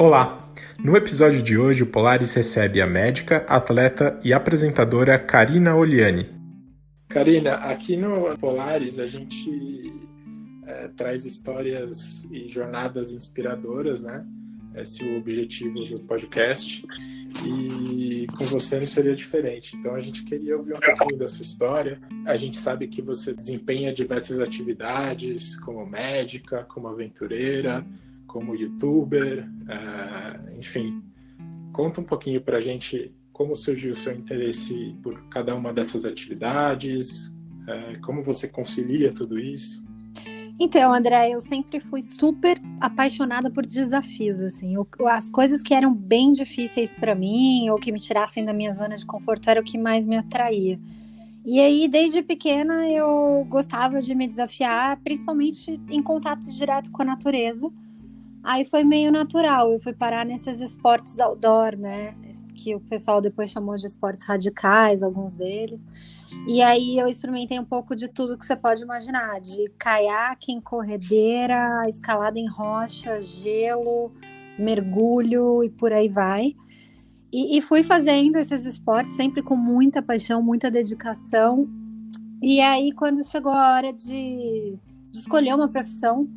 Olá! No episódio de hoje, o Polaris recebe a médica, atleta e apresentadora Karina Oliani. Karina, aqui no Polaris a gente traz histórias e jornadas inspiradoras, né? Esse é o objetivo do podcast. E com você não seria diferente. Então a gente queria ouvir um pouquinho da sua história. A gente sabe que você desempenha diversas atividades, como médica, como aventureira, como youtuber, enfim. Conta um pouquinho pra gente como surgiu o seu interesse por cada uma dessas atividades, como você concilia tudo isso. Então, André, eu sempre fui super apaixonada por desafios, assim. As coisas que eram bem difíceis para mim ou que me tirassem da minha zona de conforto era o que mais me atraía. E aí, desde pequena, eu gostava de me desafiar, principalmente em contato direto com a natureza. Aí foi meio natural, eu fui parar nesses esportes outdoor, né? Que o pessoal depois chamou de esportes radicais, alguns deles. E aí eu experimentei um pouco de tudo que você pode imaginar, de caiaque, corredeira, escalada em rocha, gelo, mergulho e por aí vai. E fui fazendo esses esportes sempre com muita paixão, muita dedicação. E aí quando chegou a hora de escolher uma profissão,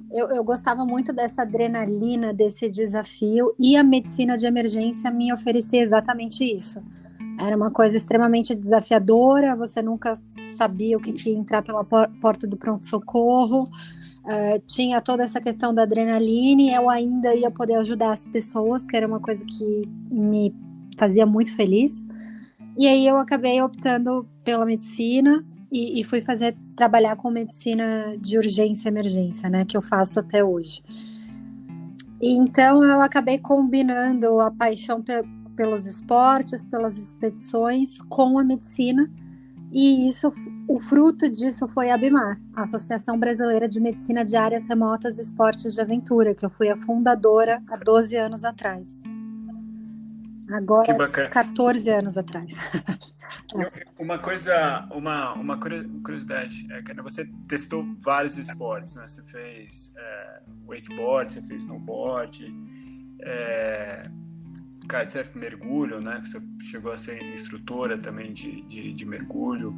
eu gostava muito dessa adrenalina, desse desafio, e a medicina de emergência me oferecia exatamente isso. Era uma coisa extremamente desafiadora, você nunca sabia o que ia entrar pela porta do pronto-socorro, tinha toda essa questão da adrenalina, e eu ainda ia poder ajudar as pessoas, que era uma coisa que me fazia muito feliz. E aí eu acabei optando pela medicina e fui trabalhar com medicina de urgência e emergência, né, que eu faço até hoje. E então eu acabei combinando a paixão pelos esportes, pelas expedições com a medicina, e o fruto disso foi a ABMAR, a Associação Brasileira de Medicina de Áreas Remotas e Esportes de Aventura, que eu fui a fundadora há 12 anos atrás. Agora, 14 anos atrás. Uma coisa, uma curiosidade, Karina, você testou vários esportes, né? Você fez wakeboard, você fez snowboard, kitesurf, mergulho, né? Você chegou a ser instrutora também de mergulho.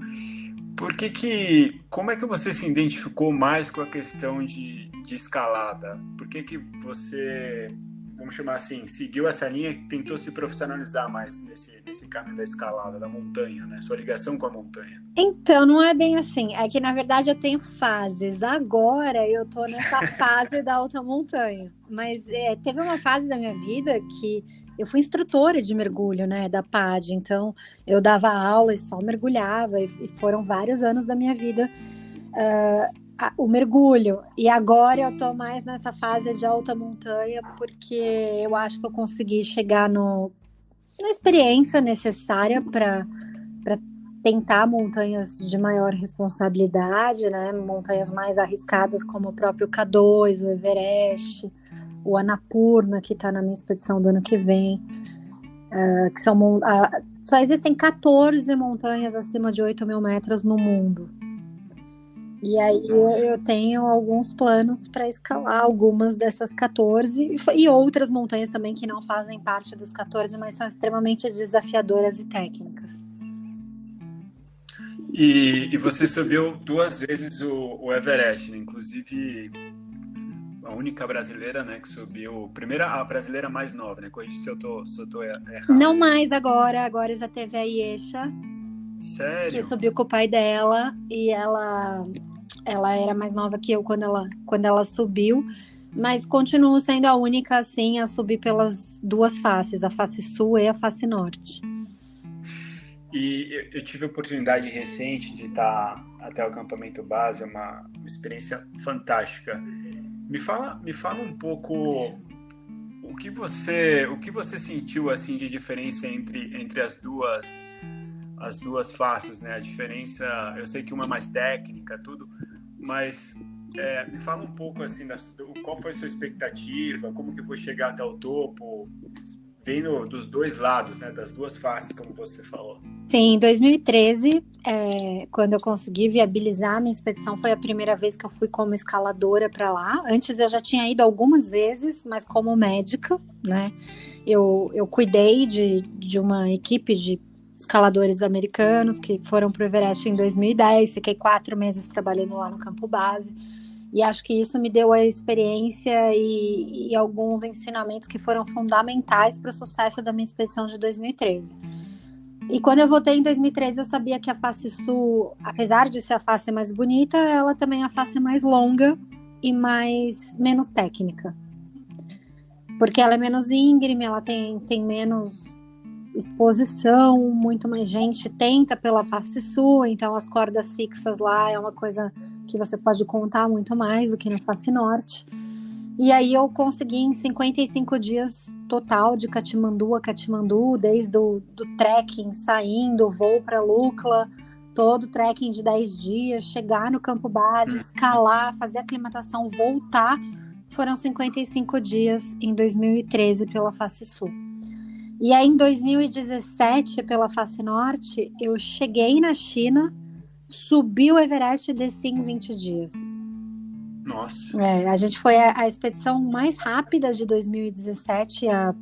Como é que você se identificou mais com a questão de escalada? Por que você, vamos chamar assim, seguiu essa linha e tentou se profissionalizar mais nesse caminho da escalada, da montanha, né? Sua ligação com a montanha? Então, não é bem assim. É que, na verdade, eu tenho fases. Agora eu tô nessa fase da alta montanha. Mas teve uma fase da minha vida que eu fui instrutora de mergulho, né, da PAD. Então, eu dava aula e só mergulhava. E foram vários anos da minha vida o mergulho. E agora eu tô mais nessa fase de alta montanha porque eu acho que eu consegui chegar na experiência necessária para tentar montanhas de maior responsabilidade, né? Montanhas mais arriscadas como o próprio K2, o Everest, o Annapurna, que está na minha expedição do ano que vem, que são só existem 14 montanhas acima de 8.000 metros no mundo. E aí eu tenho alguns planos para escalar algumas dessas 14 e outras montanhas também que não fazem parte das 14, mas são extremamente desafiadoras e técnicas. E você subiu 2 vezes o Everest, né? Inclusive a única brasileira, né, que subiu, a brasileira mais nova, né? Corrija se eu tô errado. Não mais agora já teve a Iesha. Sério? Que subiu com o pai dela, e ela era mais nova que eu quando ela subiu, mas continuo sendo a única, assim, a subir pelas duas faces, a face sul e a face norte. E eu tive a oportunidade recente de estar até o acampamento base, uma experiência fantástica. Me fala um pouco o que você sentiu assim de diferença entre as duas faces, né? A diferença, eu sei que uma é mais técnica, tudo, mas me fala um pouco assim qual foi a sua expectativa, como que foi chegar até o topo, vendo dos dois lados, né? Das duas faces, como você falou. Sim, em 2013, quando eu consegui viabilizar a minha expedição, foi a primeira vez que eu fui como escaladora para lá. Antes eu já tinha ido algumas vezes, mas como médica, né? Eu cuidei de uma equipe de escaladores americanos que foram para o Everest em 2010. Fiquei 4 meses trabalhando lá no campo base. E acho que isso me deu a experiência e alguns ensinamentos que foram fundamentais para o sucesso da minha expedição de 2013. E quando eu voltei em 2013, eu sabia que a face sul, apesar de ser a face mais bonita, ela também é a face mais longa e menos técnica. Porque ela é menos íngreme, ela tem menos exposição, muito mais gente tenta pela face sul, então as cordas fixas lá é uma coisa que você pode contar muito mais do que na face norte. E aí eu consegui em 55 dias total de Katmandu a Katmandu, desde do trekking, saindo, voo para Lukla, todo trekking de 10 dias, chegar no campo base, escalar, fazer aclimatação, voltar. Foram 55 dias em 2013 pela face sul. E aí em 2017, pela face norte, eu cheguei na China, subi o Everest e desci em 20 dias. Nossa. A gente foi a expedição mais rápida de 2017 a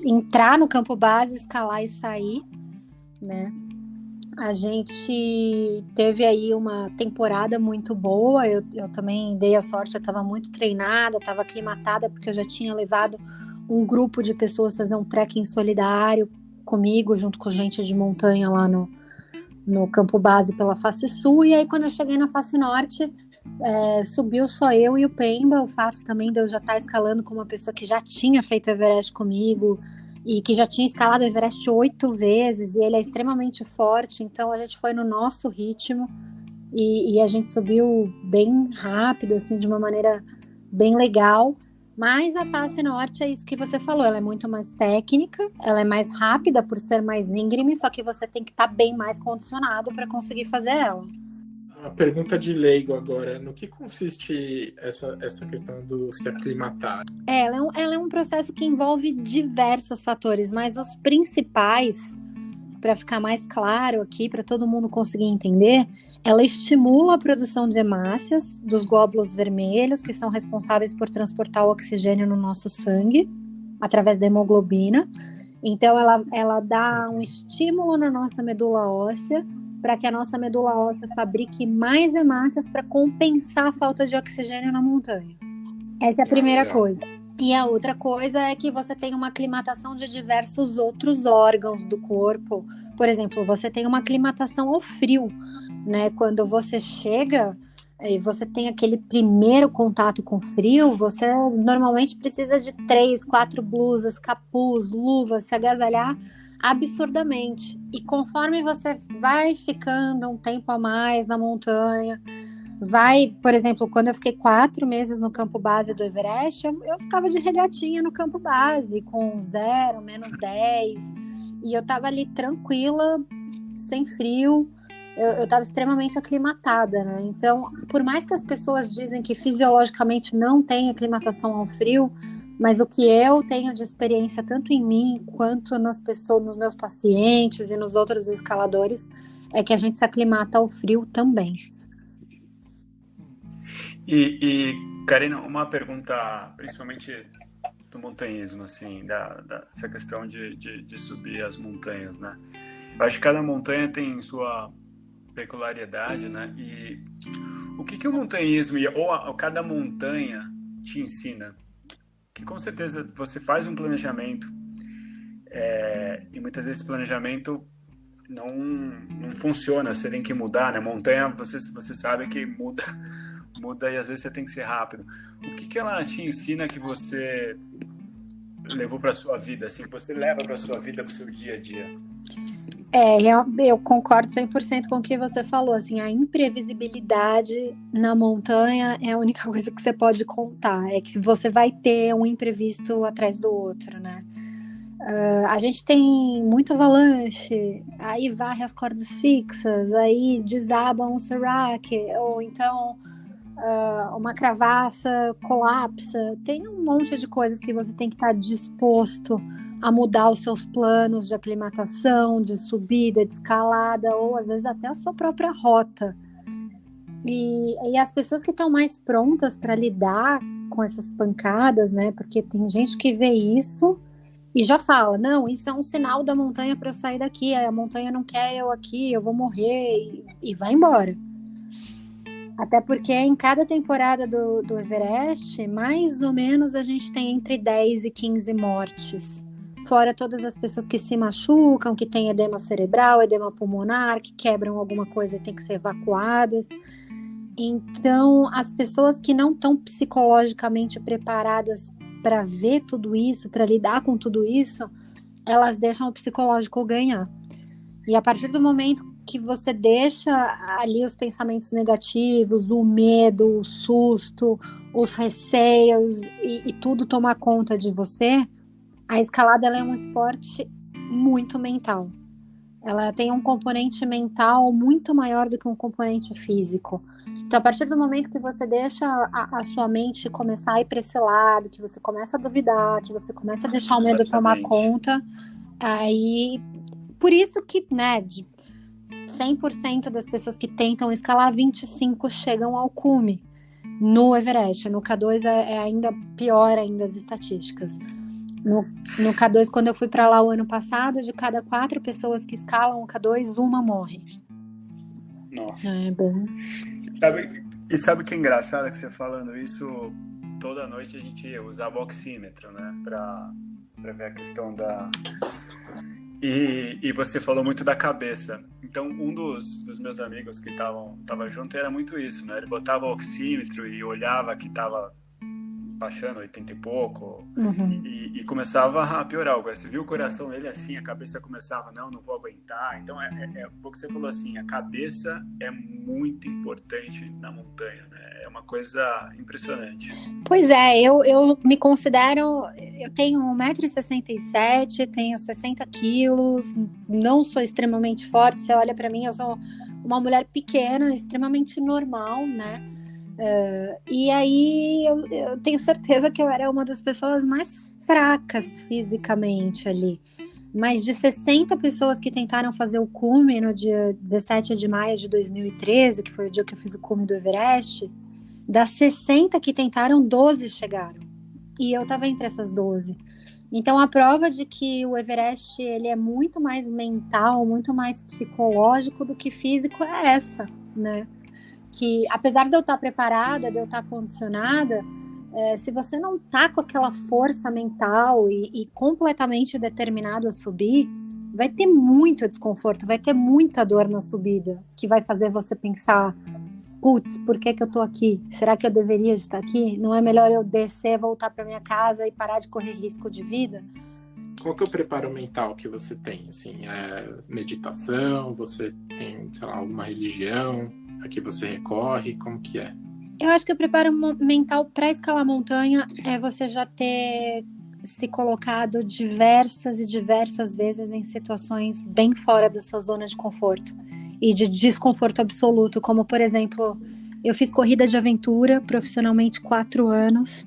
entrar no campo base, escalar e sair, né? A gente teve aí uma temporada muito boa, eu também dei a sorte, eu estava muito treinada, estava aclimatada, porque eu já tinha levado um grupo de pessoas fazer um trekking solidário comigo, junto com gente de montanha lá no campo base pela face sul. E aí quando eu cheguei na face norte, subiu só eu e o Pemba. O fato também de eu já estar escalando com uma pessoa que já tinha feito o Everest comigo e que já tinha escalado o Everest 8 vezes, e ele é extremamente forte, então a gente foi no nosso ritmo e a gente subiu bem rápido, assim, de uma maneira bem legal. Mas a face norte é isso que você falou, ela é muito mais técnica, ela é mais rápida por ser mais íngreme, só que você tem que estar bem mais condicionado para conseguir fazer ela. Uma pergunta de leigo agora, no que consiste essa questão do se aclimatar? Ela é um processo que envolve diversos fatores, mas os principais, para ficar mais claro aqui, para todo mundo conseguir entender, ela estimula a produção de hemácias dos glóbulos vermelhos, que são responsáveis por transportar o oxigênio no nosso sangue, através da hemoglobina. Então, ela dá um estímulo na nossa medula óssea, para que a nossa medula óssea fabrique mais hemácias para compensar a falta de oxigênio na montanha. Essa é a primeira coisa. E a outra coisa é que você tem uma aclimatação de diversos outros órgãos do corpo. Por exemplo, você tem uma aclimatação ao frio, né? Quando você chega e você tem aquele primeiro contato com frio, você normalmente precisa de 3, 4 blusas, capuz, luvas, se agasalhar absurdamente. E conforme você vai ficando um tempo a mais na montanha, por exemplo, quando eu fiquei 4 meses no campo base do Everest, eu ficava de regatinha no campo base, com 0, -10, e eu tava ali tranquila, sem frio, eu tava extremamente aclimatada, né? Então, por mais que as pessoas dizem que fisiologicamente não tem aclimatação ao frio, mas o que eu tenho de experiência, tanto em mim, quanto nas pessoas, nos meus pacientes e nos outros escaladores, é que a gente se aclimata ao frio também. E Karina, uma pergunta, principalmente do montanhismo, assim, dessa questão de subir as montanhas, né? Eu acho que cada montanha tem sua peculiaridade, né? E o que o montanhismo ou cada montanha te ensina? Que com certeza você faz um planejamento e muitas vezes esse planejamento não funciona, você tem que mudar, né? Montanha, você sabe que muda e às vezes você tem que ser rápido. O que ela te ensina que você levou para sua vida, assim, que você leva para sua vida, para o seu dia a dia? Eu concordo 100% com o que você falou, assim, a imprevisibilidade na montanha é a única coisa que você pode contar, é que você vai ter um imprevisto atrás do outro, né? A gente tem muito avalanche, aí varre as cordas fixas, aí desaba um serac, ou então uma cravaça colapsa, tem um monte de coisas que você tem que estar disposto a mudar os seus planos de aclimatação, de subida, de escalada, ou às vezes até a sua própria rota. E as pessoas que estão mais prontas para lidar com essas pancadas, né? Porque tem gente que vê isso e já fala, não, isso é um sinal da montanha para eu sair daqui, a montanha não quer eu aqui, eu vou morrer, e vai embora. Até porque em cada temporada do Everest, mais ou menos a gente tem entre 10 e 15 mortes. Fora todas as pessoas que se machucam, que têm edema cerebral, edema pulmonar, que quebram alguma coisa e têm que ser evacuadas. Então, as pessoas que não estão psicologicamente preparadas para ver tudo isso, para lidar com tudo isso, elas deixam o psicológico ganhar. E a partir do momento que você deixa ali os pensamentos negativos, o medo, o susto, os receios e tudo tomar conta de você, a escalada ela é um esporte muito mental. Ela tem um componente mental muito maior do que um componente físico. Então, a partir do momento que você deixa a sua mente começar a ir para esse lado, que você começa a duvidar, que você começa a deixar o medo tomar conta, aí... Por isso que, né, de 100% das pessoas que tentam escalar, 25 chegam ao cume no Everest. No K2 é ainda pior ainda as estatísticas. No K2, quando eu fui para lá o ano passado, de cada 4 pessoas que escalam o K2, uma morre. Nossa. É bom. Sabe que é engraçado que você falando isso? Toda noite a gente usava o oxímetro, né? Pra ver a questão da... E você falou muito da cabeça. Então, um dos meus amigos que tava junto era muito isso, né? Ele botava o oxímetro e olhava que tava baixando 80 e pouco, e começava a piorar. Agora, você viu o coração dele assim, a cabeça começava, não vou aguentar. Então, é o que você falou assim, a cabeça é muito importante na montanha, né? É uma coisa impressionante. Pois é, eu me considero, eu tenho 1,67 m, tenho 60 quilos, não sou extremamente forte, você olha para mim, eu sou uma mulher pequena, extremamente normal, né? E aí eu tenho certeza que eu era uma das pessoas mais fracas fisicamente ali. Mas de 60 pessoas que tentaram fazer o cume no dia 17 de maio de 2013, que foi o dia que eu fiz o cume do Everest, das 60 que tentaram, 12 chegaram. E eu estava entre essas 12. Então a prova de que o Everest ele é muito mais mental, muito mais psicológico do que físico é essa, né? Que apesar de eu estar preparada, de eu estar condicionada, se você não tá com aquela força mental e completamente determinado a subir, vai ter muito desconforto, vai ter muita dor na subida, que vai fazer você pensar, putz, por que eu tô aqui? Será que eu deveria estar aqui? Não é melhor eu descer, voltar para minha casa e parar de correr risco de vida? Qual que é o preparo mental que você tem? Assim, meditação? Você tem, sei lá, alguma religião a que você recorre? Como que é? Eu acho que o preparo mental para escalar montanha é você já ter se colocado diversas e diversas vezes em situações bem fora da sua zona de conforto e de desconforto absoluto, como, por exemplo, eu fiz corrida de aventura profissionalmente 4 anos,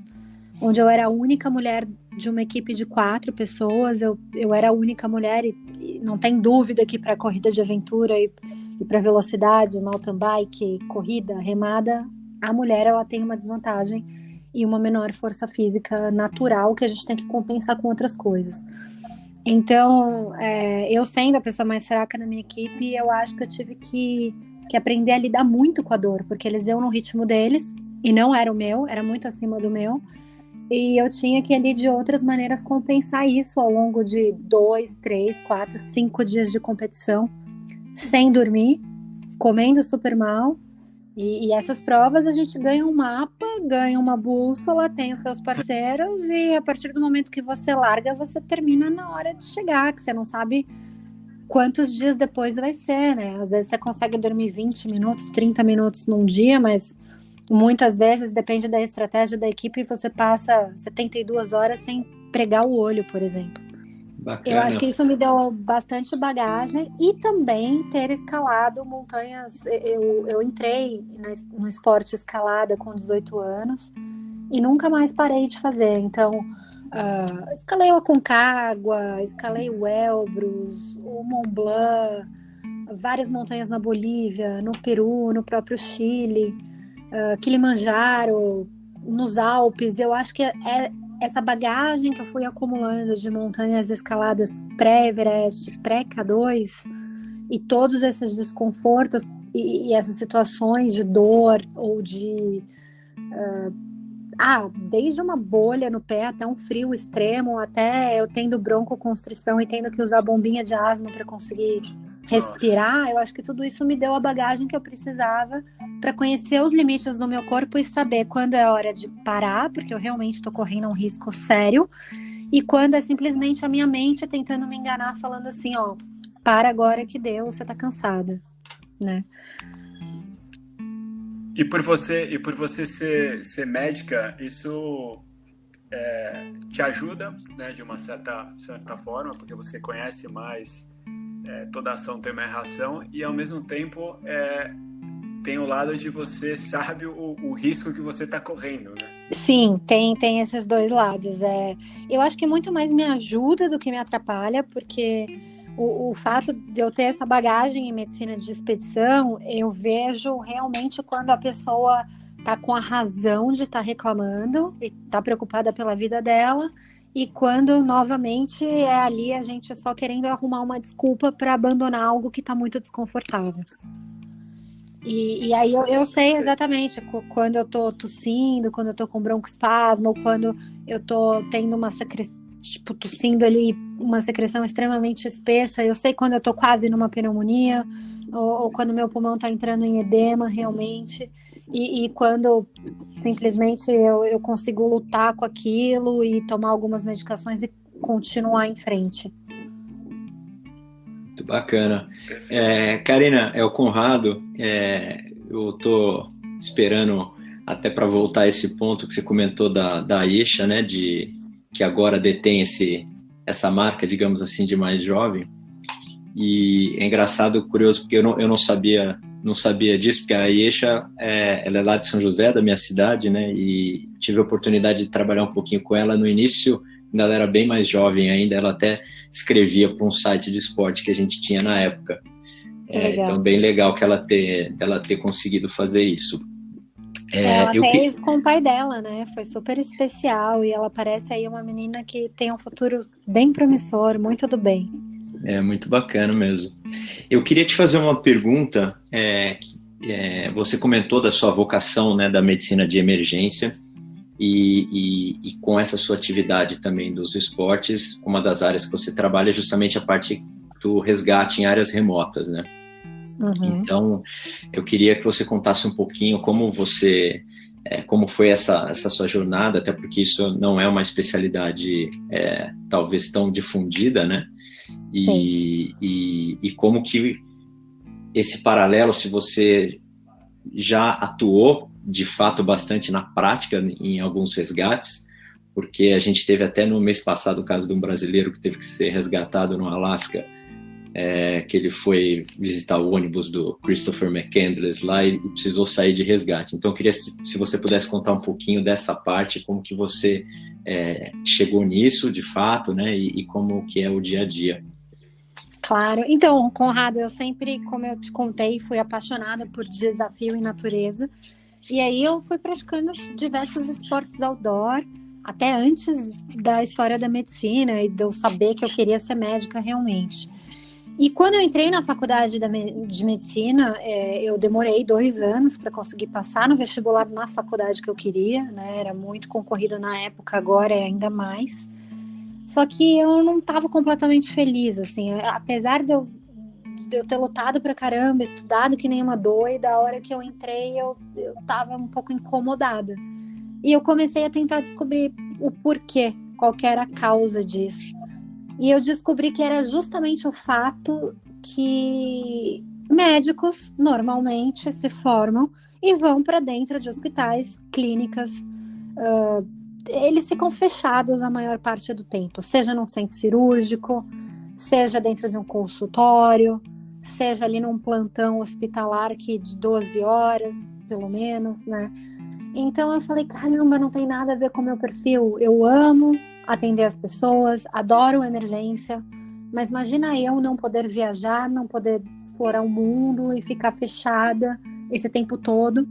onde eu era a única mulher de uma equipe de 4 pessoas, eu era a única mulher e não tem dúvida que para corrida de aventura e para velocidade, mountain bike, corrida, remada, a mulher ela tem uma desvantagem e uma menor força física natural que a gente tem que compensar com outras coisas. Então, eu sendo a pessoa mais fraca na minha equipe, eu acho que eu tive que aprender a lidar muito com a dor, porque eles iam no ritmo deles e não era o meu, era muito acima do meu. E eu tinha que ali de outras maneiras compensar isso ao longo de 2, 3, 4, 5 dias de competição, sem dormir, comendo super mal. E essas provas a gente ganha um mapa, ganha uma bússola, tem os seus parceiros e a partir do momento que você larga, você termina na hora de chegar, que você não sabe quantos dias depois vai ser, né? Às vezes você consegue dormir 20 minutos, 30 minutos num dia, mas muitas vezes, depende da estratégia da equipe, você passa 72 horas sem pregar o olho, por exemplo. Bacana. Eu acho que isso me deu bastante bagagem e também ter escalado montanhas. Eu entrei no esporte escalada com 18 anos e nunca mais parei de fazer. Então, Escalei o Aconcagua, escalei o Elbrus, o Mont Blanc, várias montanhas na Bolívia, no Peru, no próprio Chile, Kilimanjaro, nos Alpes. Eu acho que é essa bagagem que eu fui acumulando de montanhas escaladas pré-Everest, pré-K2, e todos esses desconfortos e essas situações de dor ou de... desde uma bolha no pé até um frio extremo, até eu tendo broncoconstrição e tendo que usar bombinha de asma para conseguir respirar. Nossa. Eu acho que tudo isso me deu a bagagem que eu precisava para conhecer os limites do meu corpo e saber quando é hora de parar, porque eu realmente estou correndo um risco sério, e quando é simplesmente a minha mente tentando me enganar, falando assim, ó, para agora que deu, você tá cansada, né? E por você ser médica, isso te ajuda, né, de uma certa forma, porque você conhece mais toda ação tem uma reação, e ao mesmo tempo tem o lado de você sabe o risco que você está correndo, né? Sim, tem esses dois lados. Eu acho que muito mais me ajuda do que me atrapalha, porque o fato de eu ter essa bagagem em medicina de expedição, eu vejo realmente quando a pessoa está com a razão de estar reclamando e está preocupada pela vida dela, e quando, novamente, é ali a gente só querendo arrumar uma desculpa para abandonar algo que está muito desconfortável. E aí eu sei exatamente quando eu tô tossindo, quando eu tô com broncoespasmo, ou quando eu tô tendo uma secreção, tipo, tossindo ali, uma secreção extremamente espessa. Eu sei quando eu tô quase numa pneumonia, ou quando meu pulmão tá entrando em edema realmente, e quando simplesmente eu consigo lutar com aquilo e tomar algumas medicações e continuar em frente. Muito bacana. Karina, é o Conrado. Eu tô esperando até para voltar a esse ponto que você comentou da Ayesha, né, que agora detém essa marca, digamos assim, de mais jovem. E é engraçado, curioso, porque eu não sabia disso, porque a Ayesha, ela é lá de São José, da minha cidade, né, e tive a oportunidade de trabalhar um pouquinho com ela no início. Quando ela era bem mais jovem ainda, ela até escrevia para um site de esporte que a gente tinha na época. Então, bem legal que ela ter conseguido fazer isso. Ela fez com o pai dela, né? Foi super especial, e ela parece aí uma menina que tem um futuro bem promissor, muito do bem. Muito bacana mesmo. Eu queria te fazer uma pergunta. Você comentou da sua vocação, né, da medicina de emergência, e com essa sua atividade também dos esportes, uma das áreas que você trabalha é justamente a parte do resgate em áreas remotas, né? Uhum. Então, eu queria que você contasse um pouquinho como foi essa sua jornada, até porque isso não é uma especialidade talvez tão difundida, né? E como que esse paralelo, se você já atuou de fato bastante na prática em alguns resgates, porque a gente teve até no mês passado o caso de um brasileiro que teve que ser resgatado no Alasca, que ele foi visitar o ônibus do Christopher McCandless lá e precisou sair de resgate. Então eu queria se você pudesse contar um pouquinho dessa parte, como que você chegou nisso de fato, né, e como que é o dia a dia. Claro. Então, Conrado, eu sempre, como eu te contei, fui apaixonada por desafio e natureza. E aí eu fui praticando diversos esportes outdoor, até antes da história da medicina e de eu saber que eu queria ser médica realmente. E quando eu entrei na faculdade de medicina, eu demorei 2 anos para conseguir passar no vestibular na faculdade que eu queria, né? Era muito concorrido na época, agora é ainda mais. Só que eu não estava completamente feliz, assim, apesar de eu ter lutado pra caramba, estudado que nem uma doida, a hora que eu entrei eu tava um pouco incomodada. E eu comecei a tentar descobrir o porquê, qual que era a causa disso. E eu descobri que era justamente o fato que médicos normalmente se formam e vão para dentro de hospitais, clínicas, eles ficam fechados a maior parte do tempo, seja num centro cirúrgico, seja dentro de um consultório, seja ali num plantão hospitalar que de 12 horas, pelo menos, né? Então eu falei, caramba, não tem nada a ver com o meu perfil. Eu amo atender as pessoas, adoro emergência, mas imagina eu não poder viajar, não poder explorar o mundo e ficar fechada esse tempo todo.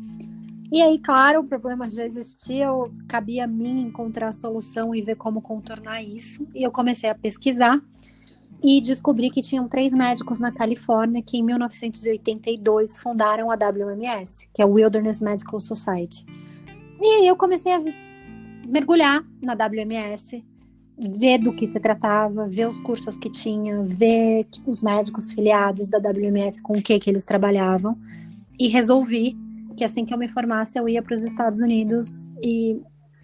E aí, claro, o problema já existia, cabia a mim encontrar a solução e ver como contornar isso. E eu comecei a pesquisar e descobri que tinham 3 médicos na Califórnia que em 1982 fundaram a WMS, que é o Wilderness Medical Society. E aí eu comecei a mergulhar na WMS, ver do que se tratava, ver os cursos que tinha, ver os médicos filiados da WMS com o que eles trabalhavam, e resolvi que assim que eu me formasse eu ia para os Estados Unidos e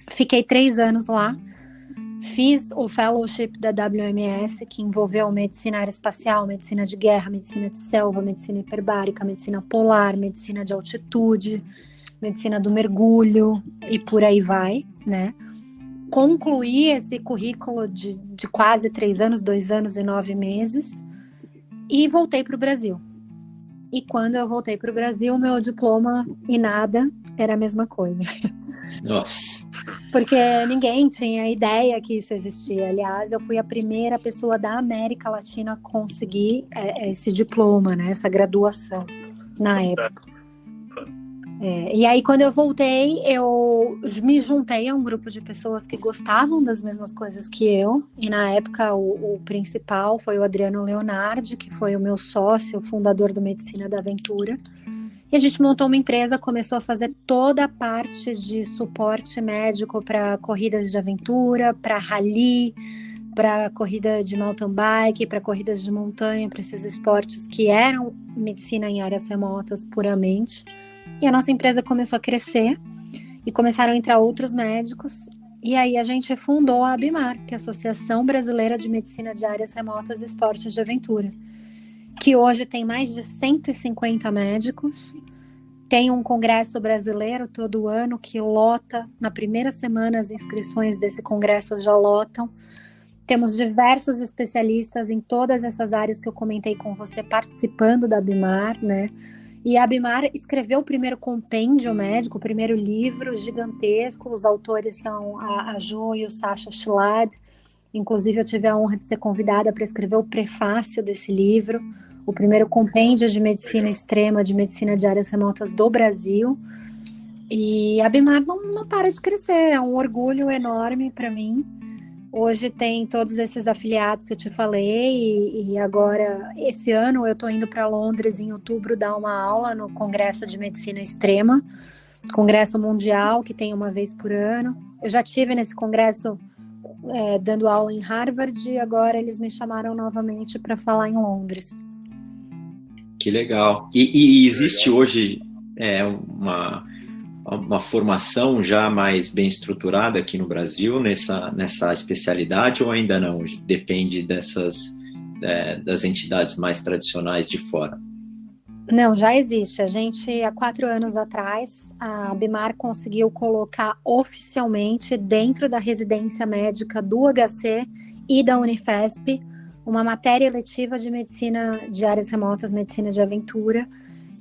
fiquei 3 anos lá. Fiz o fellowship da WMS, que envolveu medicina aeroespacial, medicina de guerra, medicina de selva, medicina hiperbárica, medicina polar, medicina de altitude, medicina do mergulho e por aí vai, né? Concluí esse currículo de quase 3 anos, 2 anos e 9 meses e voltei para o Brasil. E quando eu voltei para o Brasil, meu diploma e nada era a mesma coisa. Nossa. Porque ninguém tinha ideia que isso existia. Aliás, eu fui a primeira pessoa da América Latina a conseguir esse diploma, né? Essa graduação na época. E aí, quando eu voltei, eu me juntei a um grupo de pessoas que gostavam das mesmas coisas que eu. E na época, o principal foi o Adriano Leonardi, que foi o meu sócio, fundador do Medicina da Aventura. E a gente montou uma empresa, começou a fazer toda a parte de suporte médico para corridas de aventura, para rally, para corrida de mountain bike, para corridas de montanha, para esses esportes que eram medicina em áreas remotas puramente. E a nossa empresa começou a crescer e começaram a entrar outros médicos. E aí a gente fundou a ABMAR, que é a Associação Brasileira de Medicina de Áreas Remotas e Esportes de Aventura, que hoje tem mais de 150 médicos. Tem um congresso brasileiro todo ano que lota. Na primeira semana, as inscrições desse congresso já lotam. Temos diversos especialistas em todas essas áreas que eu comentei com você participando da ABMAR, né? E a ABMAR escreveu o primeiro compêndio médico, o primeiro livro gigantesco. Os autores são a Jo e o Sasha Schlad. Inclusive, eu tive a honra de ser convidada para escrever o prefácio desse livro, o primeiro compêndio de medicina extrema, de medicina de áreas remotas do Brasil. E a ABMAR não para de crescer, é um orgulho enorme para mim. Hoje tem todos esses afiliados que eu te falei, e agora, esse ano, eu estou indo para Londres em outubro dar uma aula no Congresso de Medicina Extrema, Congresso Mundial, que tem uma vez por ano. Eu já estive nesse congresso dando aula em Harvard, e agora eles me chamaram novamente para falar em Londres. Que legal. E existe hoje uma formação já mais bem estruturada aqui no Brasil nessa especialidade, ou ainda não? Depende das entidades mais tradicionais de fora? Não, já existe. A gente, há 4 anos atrás, a ABMAR conseguiu colocar oficialmente dentro da residência médica do HC e da Unifesp uma matéria eletiva de medicina de áreas remotas, medicina de aventura.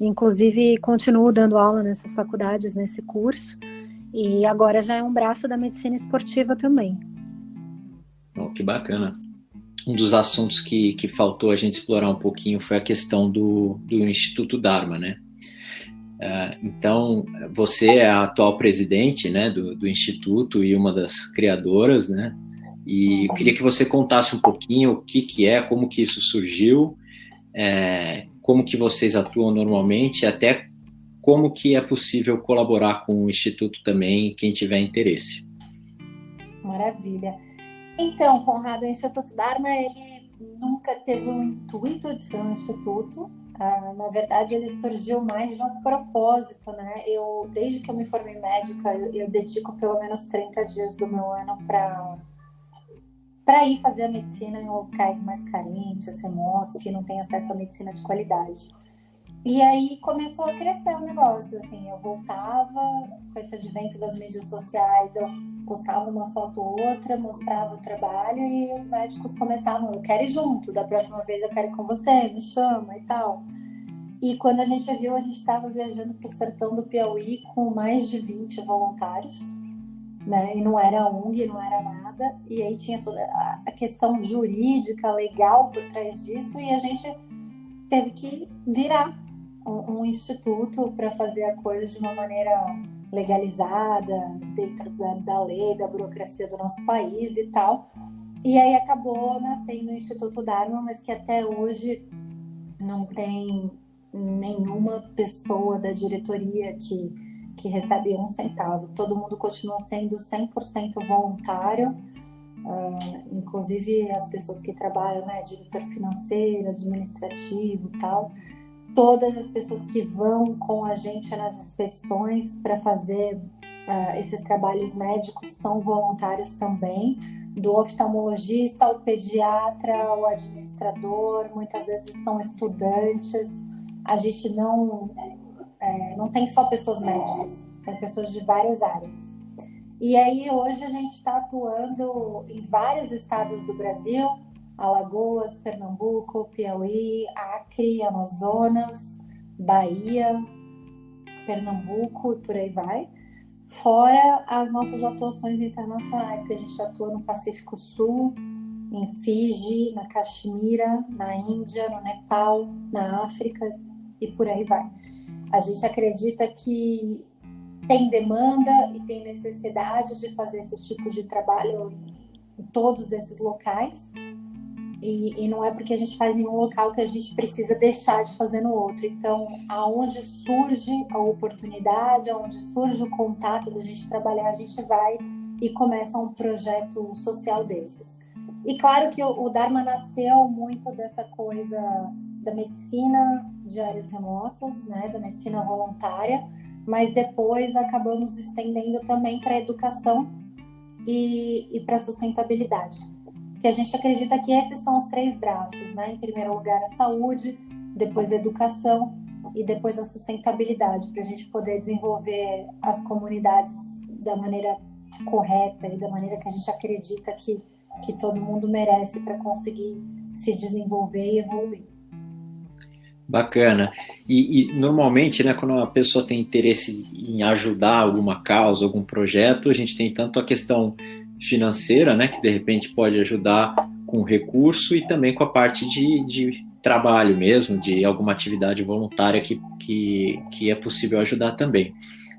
Inclusive, continuo dando aula nessas faculdades, nesse curso. E agora já é um braço da medicina esportiva também. Oh, que bacana. Um dos assuntos que faltou a gente explorar um pouquinho foi a questão do Instituto Dharma, né? Então, você é a atual presidente, né, do Instituto e uma das criadoras, né? E eu queria que você contasse um pouquinho o que é, como que isso surgiu, como que vocês atuam normalmente, até como que é possível colaborar com o Instituto também, quem tiver interesse. Maravilha. Então, Conrado, o Instituto Dharma, ele nunca teve o intuito de ser um instituto. Na verdade, ele surgiu mais de um propósito, né? Desde que eu me formei médica, eu dedico pelo menos 30 dias do meu ano para ir fazer a medicina em locais mais carentes, remotos, que não têm acesso à medicina de qualidade. E aí começou a crescer o negócio, assim, eu voltava com esse advento das mídias sociais, eu postava uma foto ou outra, mostrava o trabalho e os médicos começavam, eu quero ir junto, da próxima vez eu quero ir com você, me chama e tal. E quando a gente viu, a gente estava viajando para o sertão do Piauí com mais de 20 voluntários. né? E não era ONG, não era nada. E aí tinha toda a questão jurídica, legal por trás disso, e a gente teve que virar um instituto para fazer a coisa de uma maneira legalizada, dentro da lei, da burocracia do nosso país e tal. E aí acabou nascendo o Instituto Dharma, mas que até hoje não tem nenhuma pessoa da diretoria que recebe um centavo. Todo mundo continua sendo 100% voluntário, inclusive as pessoas que trabalham, né, diretor financeiro, administrativo e tal. Todas as pessoas que vão com a gente nas expedições para fazer esses trabalhos médicos são voluntários também, do oftalmologista ao pediatra, ao administrador, muitas vezes são estudantes. A gente não tem só pessoas médicas, tem pessoas de várias áreas. E aí hoje a gente está atuando em vários estados do Brasil, Alagoas, Pernambuco, Piauí, Acre, Amazonas, Bahia, Pernambuco e por aí vai. Fora as nossas atuações internacionais, que a gente atua no Pacífico Sul, em Fiji, na Caxemira, na Índia, no Nepal, na África e por aí vai. A gente acredita que tem demanda e tem necessidade de fazer esse tipo de trabalho em todos esses locais. E não é porque a gente faz em um local que a gente precisa deixar de fazer no outro. Então, aonde surge a oportunidade, aonde surge o contato da gente trabalhar, a gente vai e começa um projeto social desses. E claro que o Dharma nasceu muito dessa coisa da medicina de áreas remotas, né, da medicina voluntária, mas depois acabamos estendendo também para a educação e para a sustentabilidade. Que a gente acredita que esses são os 3 braços, né? Em primeiro lugar a saúde, depois a educação e depois a sustentabilidade, para a gente poder desenvolver as comunidades da maneira correta e da maneira que a gente acredita que todo mundo merece para conseguir se desenvolver e evoluir. Bacana. E normalmente, né, quando uma pessoa tem interesse em ajudar alguma causa, algum projeto, a gente tem tanto a questão financeira, né, que de repente pode ajudar com recurso, e também com a parte de trabalho mesmo, de alguma atividade voluntária que é possível ajudar também.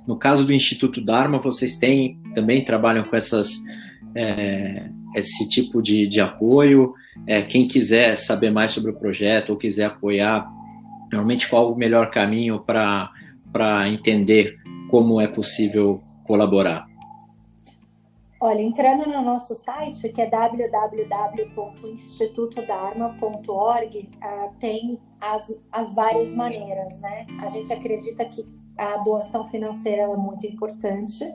No caso do Instituto Dharma, vocês também trabalham com esse tipo de apoio. Quem quiser saber mais sobre o projeto ou quiser apoiar, normalmente qual o melhor caminho para entender como é possível colaborar? Olha, entrando no nosso site, que é www.institutodharma.org, tem as várias maneiras, né? A gente acredita que a doação financeira é muito importante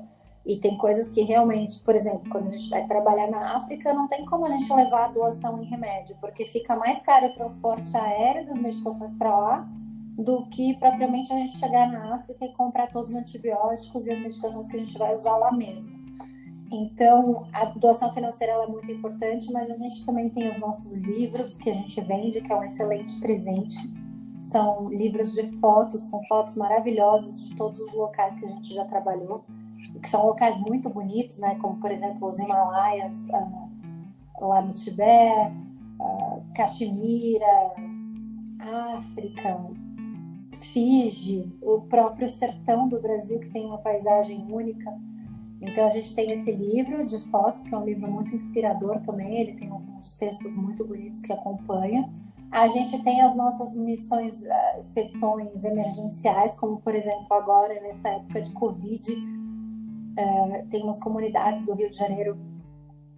e tem coisas que realmente, por exemplo, quando a gente vai trabalhar na África, não tem como a gente levar a doação em remédio, porque fica mais caro o transporte aéreo das medicações para lá do que propriamente a gente chegar na África e comprar todos os antibióticos e as medicações que a gente vai usar lá mesmo. Então, a doação financeira é muito importante, mas a gente também tem os nossos livros que a gente vende, que é um excelente presente. São livros de fotos, com fotos maravilhosas de todos os locais que a gente já trabalhou, que são locais muito bonitos, né? Como, por exemplo, os Himalaias, lá no Tibete, Caxemira, África, Fiji, o próprio sertão do Brasil, que tem uma paisagem única. Então, a gente tem esse livro de fotos, que é um livro muito inspirador também, ele tem alguns textos muito bonitos que acompanham. A gente tem as nossas missões, expedições emergenciais, como, por exemplo, agora, nessa época de Covid, tem umas comunidades do Rio de Janeiro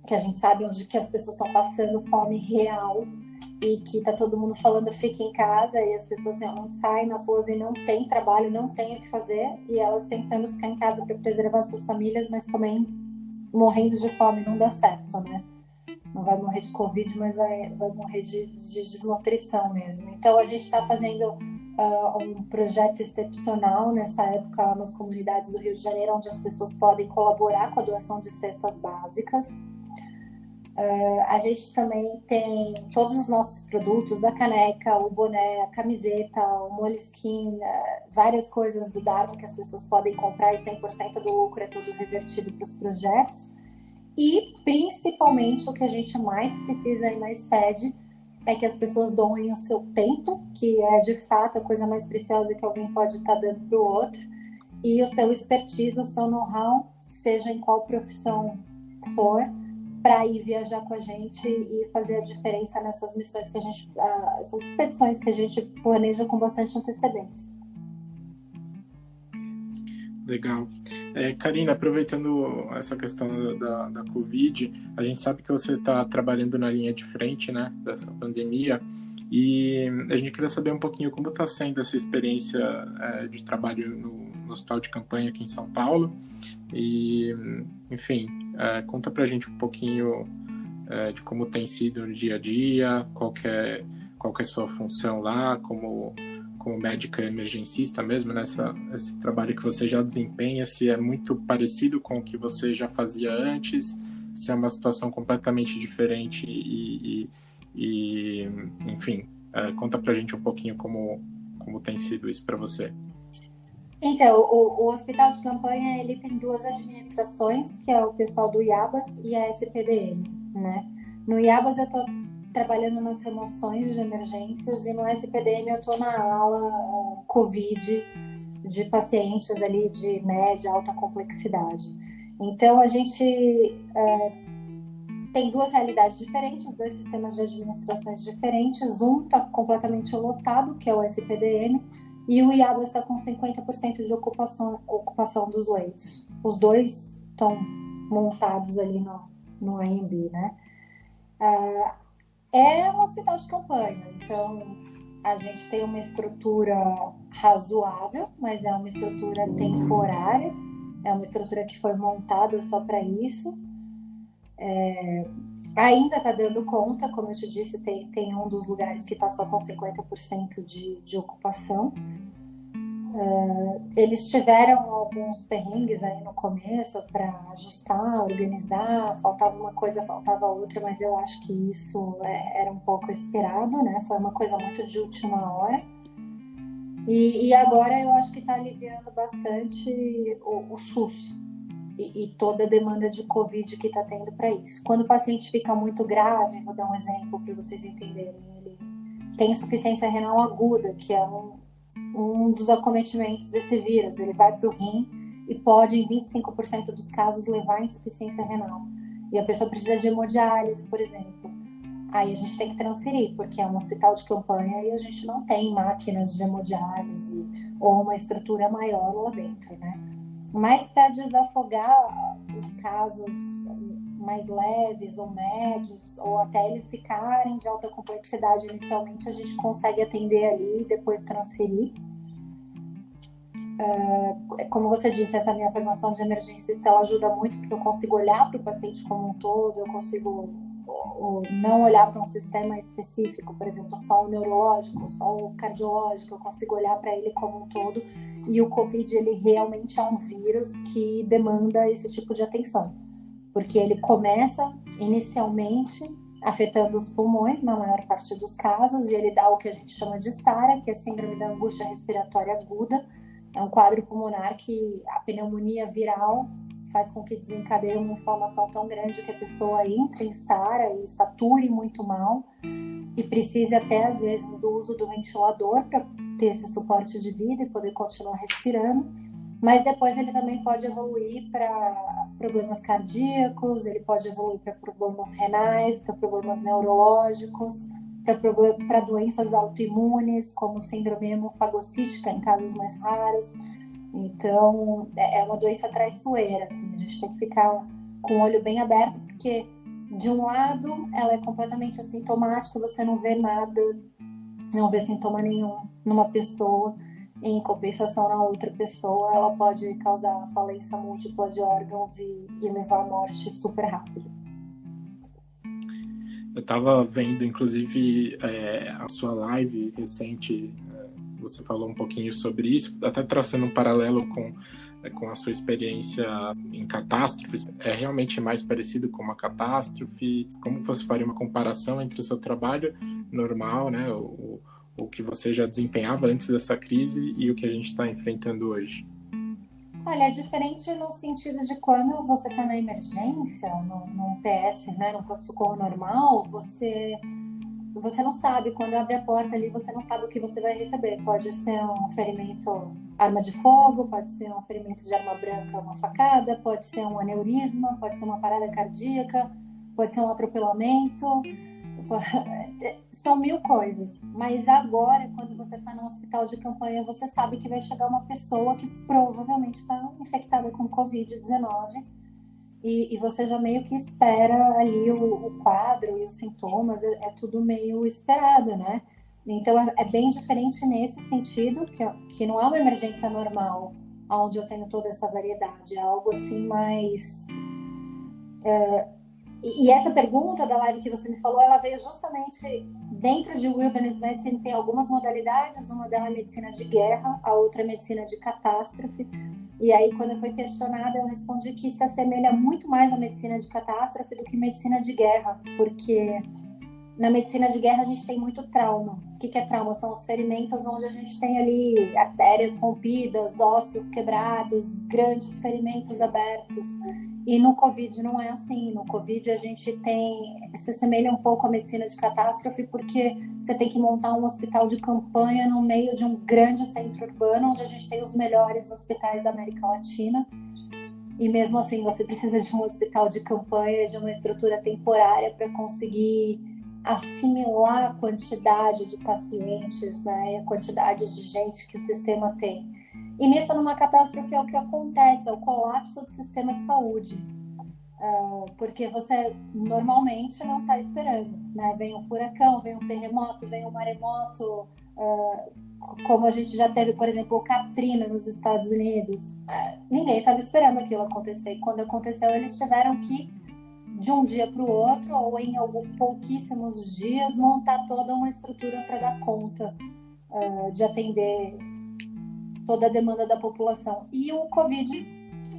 que a gente sabe onde que as pessoas estão passando fome real e que tá todo mundo falando fica em casa, e as pessoas realmente saem nas ruas e não tem trabalho, não tem o que fazer, e elas tentando ficar em casa para preservar suas famílias, mas também morrendo de fome, não dá certo, né? Não vai morrer de Covid, mas vai morrer de desnutrição mesmo. Então a gente está fazendo um projeto excepcional nessa época lá nas comunidades do Rio de Janeiro, onde as pessoas podem colaborar com a doação de cestas básicas. A gente também tem todos os nossos produtos, a caneca, o boné, a camiseta, o Moleskine, várias coisas do Dharma que as pessoas podem comprar e 100% do lucro é tudo revertido para os projetos. E, principalmente, o que a gente mais precisa e mais pede é que as pessoas doem o seu tempo, que é, de fato, a coisa mais preciosa que alguém pode estar dando para o outro, e o seu expertise, o seu know-how, seja em qual profissão for, para ir viajar com a gente e fazer a diferença nessas missões que a gente, essas expedições que a gente planeja com bastante antecedência. Legal. Karina, aproveitando essa questão da Covid, a gente sabe que você está trabalhando na linha de frente, né, dessa pandemia, e a gente queria saber um pouquinho como está sendo essa experiência de trabalho no hospital de campanha aqui em São Paulo. E, enfim, conta pra gente um pouquinho de como tem sido no dia a dia, qual que é a sua função lá, como médica emergencista mesmo, né? Esse trabalho que você já desempenha, se é muito parecido com o que você já fazia antes, se é uma situação completamente diferente e enfim, conta pra gente um pouquinho como tem sido isso para você. Então, o hospital de campanha, ele tem duas administrações, que é o pessoal do IABAS e a SPDM, né? No IABAS eu estou trabalhando nas remoções de emergências e no SPDM eu estou na ala COVID de pacientes ali de média, alta complexidade. Então, a gente tem duas realidades diferentes, dois sistemas de administrações diferentes. Um está completamente lotado, que é o SPDM, e o IABAS está com 50% de ocupação dos leitos. Os dois estão montados ali no AMB, né? É um hospital de campanha, então a gente tem uma estrutura razoável, mas é uma estrutura temporária, é uma estrutura que foi montada só para isso. Ainda está dando conta, como eu te disse, tem um dos lugares que está só com 50% de ocupação. Eles tiveram alguns perrengues aí no começo para ajustar, organizar, faltava uma coisa, faltava outra, mas eu acho que isso era um pouco esperado, né? Foi uma coisa muito de última hora. E agora eu acho que está aliviando bastante o SUS e toda a demanda de Covid que está tendo para isso. Quando o paciente fica muito grave, vou dar um exemplo para vocês entenderem, ele tem insuficiência renal aguda, que é um dos acometimentos desse vírus. Ele vai para o rim e pode, em 25% dos casos, levar a insuficiência renal. E a pessoa precisa de hemodiálise, por exemplo. Aí a gente tem que transferir, porque é um hospital de campanha e a gente não tem máquinas de hemodiálise ou uma estrutura maior lá dentro, né? Mas para desafogar os casos mais leves ou médios, ou até eles ficarem de alta complexidade inicialmente, a gente consegue atender ali e depois transferir. Como você disse, essa minha formação de emergencista, ela ajuda muito, porque eu consigo olhar para o paciente como um todo, eu consigo não olhar para um sistema específico, por exemplo, só o neurológico, só o cardiológico, eu consigo olhar para ele como um todo, e o Covid, ele realmente é um vírus que demanda esse tipo de atenção, porque ele começa inicialmente afetando os pulmões, na maior parte dos casos, e ele dá o que a gente chama de SARA, que é Síndrome da Angústia Respiratória Aguda. É um quadro pulmonar que a pneumonia viral faz com que desencadeie uma inflamação tão grande que a pessoa entre em SARA e sature muito mal e precise até, às vezes, do uso do ventilador para ter esse suporte de vida e poder continuar respirando. Mas depois ele também pode evoluir para problemas cardíacos, ele pode evoluir para problemas renais, para problemas neurológicos, para doenças autoimunes, como síndrome hemofagocítica, em casos mais raros. Então, é uma doença traiçoeira, assim, a gente tem que ficar com o olho bem aberto, porque, de um lado, ela é completamente assintomática, você não vê nada, não vê sintoma nenhum numa pessoa, em compensação na outra pessoa, ela pode causar falência múltipla de órgãos e levar à morte super rápido. Eu estava vendo, inclusive, a sua live recente, você falou um pouquinho sobre isso, até traçando um paralelo com com a sua experiência em catástrofes, é realmente mais parecido com uma catástrofe? Como você faria uma comparação entre o seu trabalho normal, né, o que você já desempenhava antes dessa crise e o que a gente está enfrentando hoje? Olha, é diferente no sentido de quando você está na emergência, no PS, né, no pronto-socorro normal, você não sabe, quando abre a porta ali, você não sabe o que você vai receber. Pode ser um ferimento arma de fogo, pode ser um ferimento de arma branca, uma facada, pode ser um aneurisma, pode ser uma parada cardíaca, pode ser um atropelamento, são mil coisas. Mas agora, quando você está no hospital de campanha, você sabe que vai chegar uma pessoa que provavelmente está infectada com Covid-19 e você já meio que espera ali o quadro e os sintomas, é tudo meio esperado, né? Então é bem diferente nesse sentido, que não é uma emergência normal, onde eu tenho toda essa variedade, é algo assim mais... E essa pergunta da live que você me falou, ela veio justamente dentro de Wilderness Medicine, tem algumas modalidades, uma delas é medicina de guerra, a outra é medicina de catástrofe. E aí, quando eu fui questionada, eu respondi que se assemelha muito mais à medicina de catástrofe do que medicina de guerra, porque na medicina de guerra a gente tem muito trauma. O que é trauma? São os ferimentos onde a gente tem ali artérias rompidas, ossos quebrados, grandes ferimentos abertos. E no Covid não é assim. No Covid a gente se assemelha um pouco à medicina de catástrofe, porque você tem que montar um hospital de campanha no meio de um grande centro urbano, onde a gente tem os melhores hospitais da América Latina. E mesmo assim você precisa de um hospital de campanha, de uma estrutura temporária para conseguir assimilar a quantidade de pacientes, né, a quantidade de gente que o sistema tem. E nisso, numa catástrofe, é o que acontece, é o colapso do sistema de saúde. Porque você normalmente não está esperando, né? Vem um furacão, vem um terremoto, vem um maremoto, como a gente já teve, por exemplo, o Katrina nos Estados Unidos. Ninguém estava esperando aquilo acontecer. E quando aconteceu, eles tiveram que, de um dia para o outro, ou em pouquíssimos dias, montar toda uma estrutura para dar conta de atender toda a demanda da população. E o Covid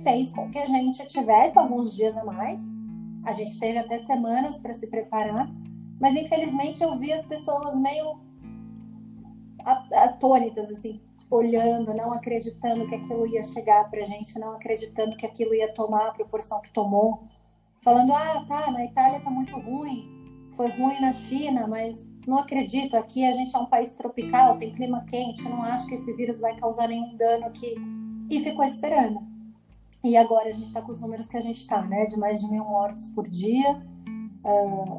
fez com que a gente tivesse alguns dias a mais. A gente teve até semanas para se preparar, mas infelizmente eu vi as pessoas meio atônitas, assim, olhando, não acreditando que aquilo ia chegar para a gente, não acreditando que aquilo ia tomar a proporção que tomou, falando, tá, na Itália tá muito ruim, foi ruim na China, mas não acredito, aqui a gente é um país tropical, tem clima quente, não acho que esse vírus vai causar nenhum dano aqui. E ficou esperando. E agora a gente está com os números que a gente está, né? De mais de 1.000 mortos por dia,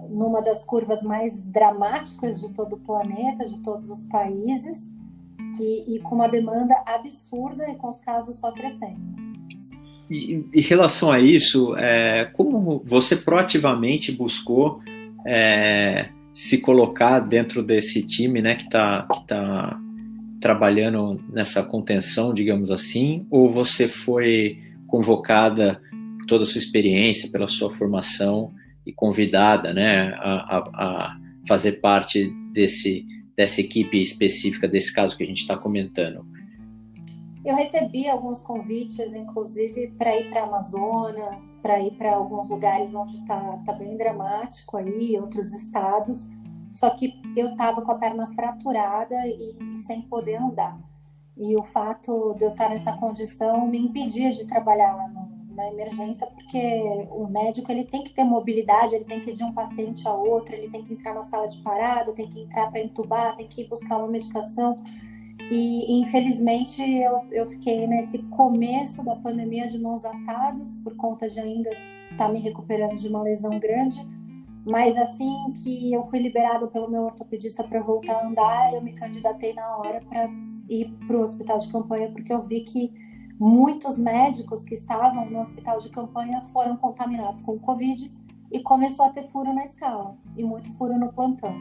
numa das curvas mais dramáticas de todo o planeta, de todos os países, e com uma demanda absurda e com os casos só crescendo. E em relação a isso, como você proativamente buscou se colocar dentro desse time, né, que tá trabalhando nessa contenção, digamos assim, ou você foi convocada por toda a sua experiência, pela sua formação e convidada, né, a fazer parte dessa equipe específica, desse caso que a gente está comentando? Eu recebi alguns convites, inclusive, para ir para Amazonas, para ir para alguns lugares onde tá bem dramático aí, outros estados. Só que eu estava com a perna fraturada e sem poder andar. E o fato de eu estar nessa condição me impedia de trabalhar na emergência, porque o médico ele tem que ter mobilidade, ele tem que ir de um paciente a outro, ele tem que entrar na sala de parada, tem que entrar para entubar, tem que ir buscar uma medicação. E infelizmente eu fiquei nesse começo da pandemia de mãos atadas, por conta de ainda estar me recuperando de uma lesão grande. Mas assim que eu fui liberada pelo meu ortopedista para voltar a andar, eu me candidatei na hora para ir para o hospital de campanha, porque eu vi que muitos médicos que estavam no hospital de campanha foram contaminados com o Covid e começou a ter furo na escala e muito furo no plantão.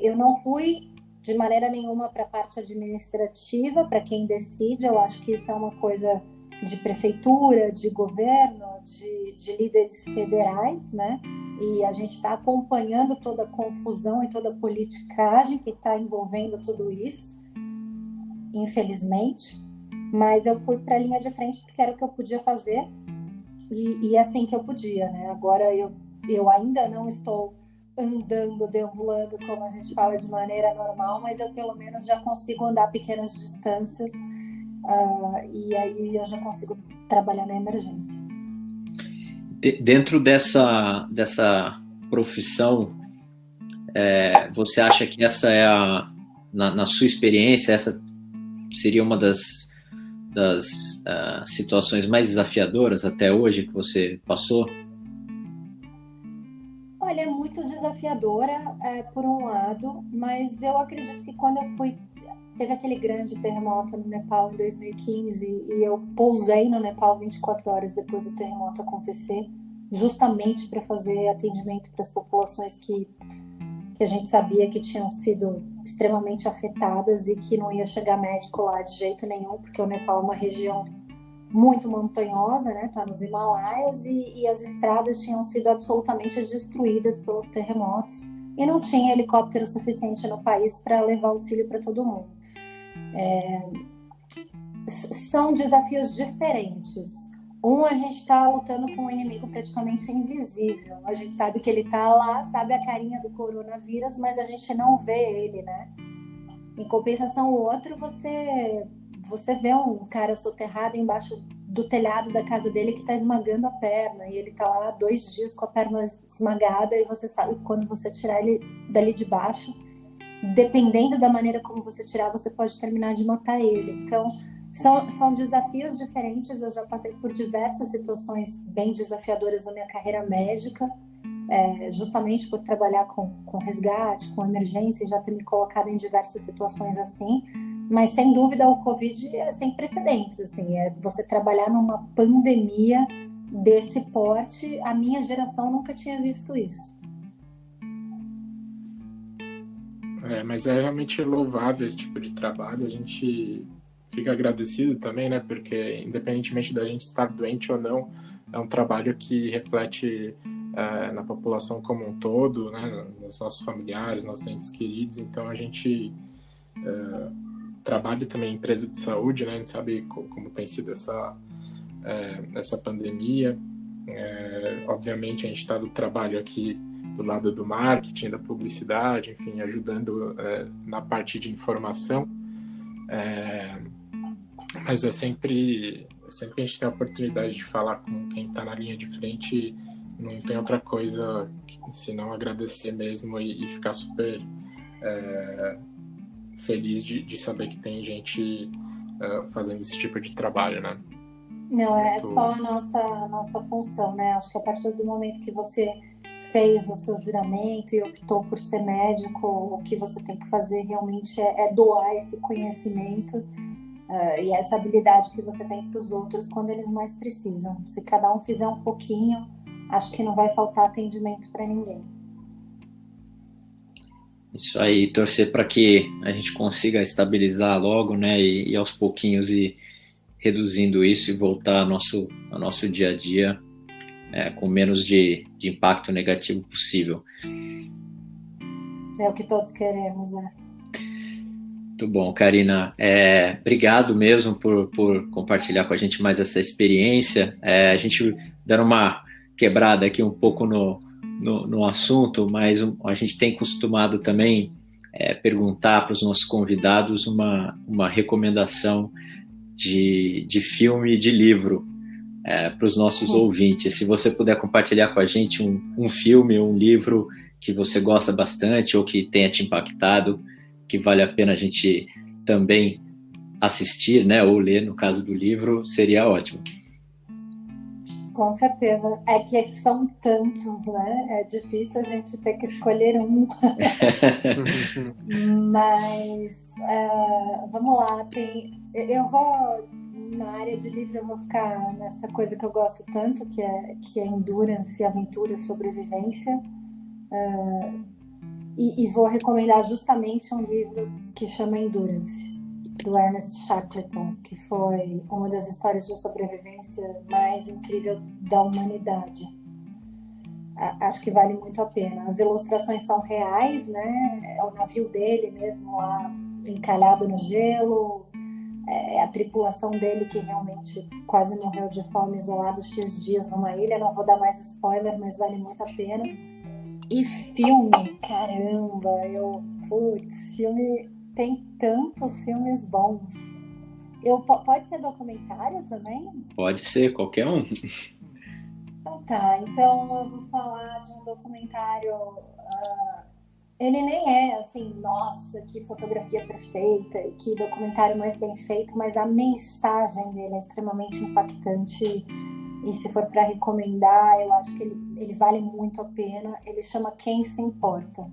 Eu não fui de maneira nenhuma para a parte administrativa, para quem decide. Eu acho que isso é uma coisa de prefeitura, de governo, de líderes federais, né? E a gente está acompanhando toda a confusão e toda a politicagem que está envolvendo tudo isso, infelizmente. Mas eu fui para a linha de frente porque era o que eu podia fazer e assim que eu podia, né? Agora eu ainda não estou andando, deambulando, como a gente fala, de maneira normal, mas eu pelo menos já consigo andar pequenas distâncias, e aí eu já consigo trabalhar na emergência. Dentro dessa profissão, você acha que essa é na sua experiência, essa seria uma das situações mais desafiadoras até hoje que você passou? Olha, é muito desafiadora, por um lado, mas eu acredito que quando teve aquele grande terremoto no Nepal em 2015 e eu pousei no Nepal 24 horas depois do terremoto acontecer, justamente para fazer atendimento para as populações que a gente sabia que tinham sido extremamente afetadas e que não ia chegar médico lá de jeito nenhum, porque o Nepal é uma região muito montanhosa, né? Tá nos Himalaias e as estradas tinham sido absolutamente destruídas pelos terremotos e não tinha helicóptero suficiente no país para levar auxílio para todo mundo. São desafios diferentes. A gente está lutando com um inimigo praticamente invisível. A gente sabe que ele está lá, sabe a carinha do coronavírus, mas a gente não vê ele, né? Em compensação, o outro, você vê um cara soterrado embaixo do telhado da casa dele que está esmagando a perna, e ele está lá 2 dias com a perna esmagada, e você sabe que quando você tirar ele dali de baixo, dependendo da maneira como você tirar, você pode terminar de matar ele. Então, são desafios diferentes. Eu já passei por diversas situações bem desafiadoras na minha carreira médica, justamente por trabalhar com resgate, com emergência, e já ter me colocado em diversas situações assim. Mas, sem dúvida, o Covid é sem precedentes. Assim, você trabalhar numa pandemia desse porte, a minha geração nunca tinha visto isso. Mas é realmente louvável esse tipo de trabalho. A gente fica agradecido também, né? Porque, independentemente da gente estar doente ou não, é um trabalho que reflete na população como um todo, né? Nos nossos familiares, nossos entes queridos. Então, a gente trabalha também em empresa de saúde, né? A gente sabe como tem sido essa pandemia. Obviamente, a gente está no trabalho aqui do lado do marketing, da publicidade, enfim, ajudando na parte de informação. Mas sempre a gente tem a oportunidade de falar com quem está na linha de frente, não tem outra coisa senão agradecer mesmo e ficar super feliz de saber que tem gente fazendo esse tipo de trabalho, né? Não, é só a nossa função, né? Acho que a partir do momento que você fez o seu juramento e optou por ser médico, o que você tem que fazer realmente é doar esse conhecimento e essa habilidade que você tem para os outros quando eles mais precisam. Se cada um fizer um pouquinho, acho que não vai faltar atendimento para ninguém. Isso aí, torcer para que a gente consiga estabilizar logo, né, e aos pouquinhos ir reduzindo isso e voltar ao nosso dia a dia com menos de impacto negativo possível. É o que todos queremos, né? Muito bom, Karina. Obrigado mesmo por compartilhar com a gente mais essa experiência. A gente dando uma quebrada aqui um pouco no assunto, mas a gente tem costumado também perguntar para os nossos convidados uma recomendação de filme e de livro para os nossos ouvintes. Se você puder compartilhar com a gente um filme, um livro que você gosta bastante ou que tenha te impactado, que vale a pena a gente também assistir, né, ou ler, no caso do livro, seria ótimo. Com certeza. É que são tantos, né? É difícil a gente ter que escolher um. Mas vamos lá. Eu vou, na área de livro, eu vou ficar nessa coisa que eu gosto tanto, que é endurance, aventura, sobrevivência. E vou recomendar justamente um livro que chama Endurance, do Ernest Shackleton, que foi uma das histórias de sobrevivência mais incrível da humanidade. Acho que vale muito a pena. As ilustrações são reais, né? É o navio dele mesmo lá encalhado no gelo, a tripulação dele que realmente quase morreu de fome, isolado X dias numa ilha. Não vou dar mais spoiler, mas vale muito a pena. E filme, caramba, filme, tem tantos filmes bons. Pode ser documentário também? Pode ser, qualquer um. Então tá, então eu vou falar de um documentário. Ele nem é assim, nossa, que fotografia perfeita e que documentário mais bem feito, mas a mensagem dele é extremamente impactante. E se for para recomendar, eu acho que ele vale muito a pena. Ele chama Quem Se Importa.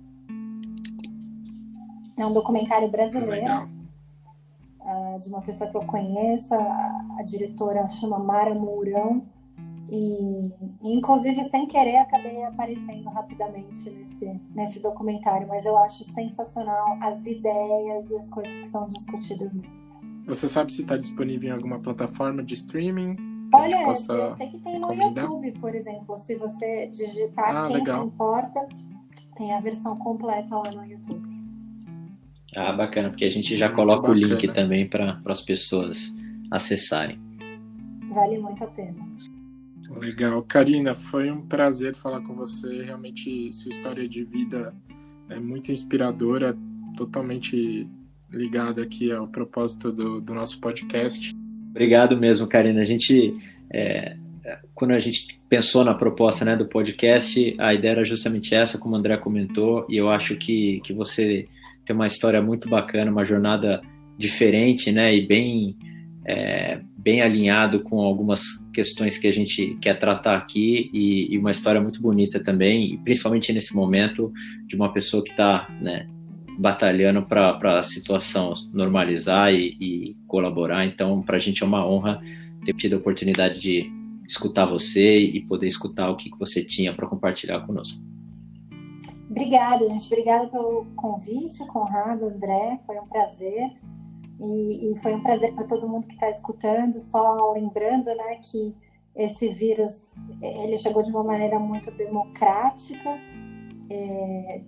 É um documentário brasileiro, de uma pessoa que eu conheço. A diretora chama Mara Mourão. E inclusive, sem querer, acabei aparecendo rapidamente nesse documentário, mas eu acho sensacional as ideias e as coisas que são discutidas nele. Você sabe se está disponível em alguma plataforma de streaming? Olha, eu sei que tem no YouTube, por exemplo. Se você digitar Quem Se Importa, tem a versão completa lá no YouTube. Bacana, porque a gente já coloca o link também para as pessoas acessarem. Vale muito a pena. Legal. Karina, foi um prazer falar com você. Realmente, sua história de vida é muito inspiradora, totalmente ligada aqui ao propósito do nosso podcast. Obrigado mesmo, Karina. Quando a gente pensou na proposta, né, do podcast, a ideia era justamente essa, como o André comentou, e eu acho que você tem uma história muito bacana, uma jornada diferente, né, e bem alinhado com algumas questões que a gente quer tratar aqui, e uma história muito bonita também, e principalmente nesse momento de uma pessoa que está, né, batalhando para a situação normalizar e colaborar. Então, para a gente é uma honra ter tido a oportunidade de escutar você e poder escutar o que você tinha para compartilhar conosco. Obrigada, gente. Obrigada pelo convite, Conrado, André. Foi um prazer. E foi um prazer para todo mundo que está escutando. Só lembrando, né, que esse vírus ele chegou de uma maneira muito democrática.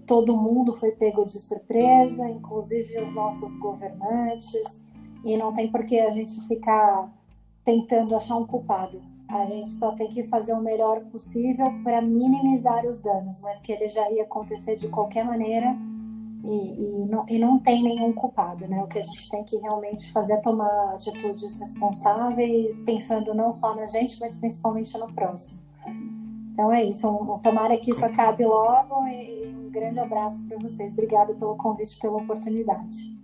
Todo mundo foi pego de surpresa, inclusive os nossos governantes. E não tem por que a gente ficar tentando achar um culpado. A gente só tem que fazer o melhor possível para minimizar os danos, mas que ele já ia acontecer de qualquer maneira. E não tem nenhum culpado, né? O que a gente tem que realmente fazer é tomar atitudes responsáveis, pensando não só na gente, mas principalmente no próximo. Então é isso, tomara que isso acabe logo e um grande abraço para vocês. Obrigada pelo convite, pela oportunidade.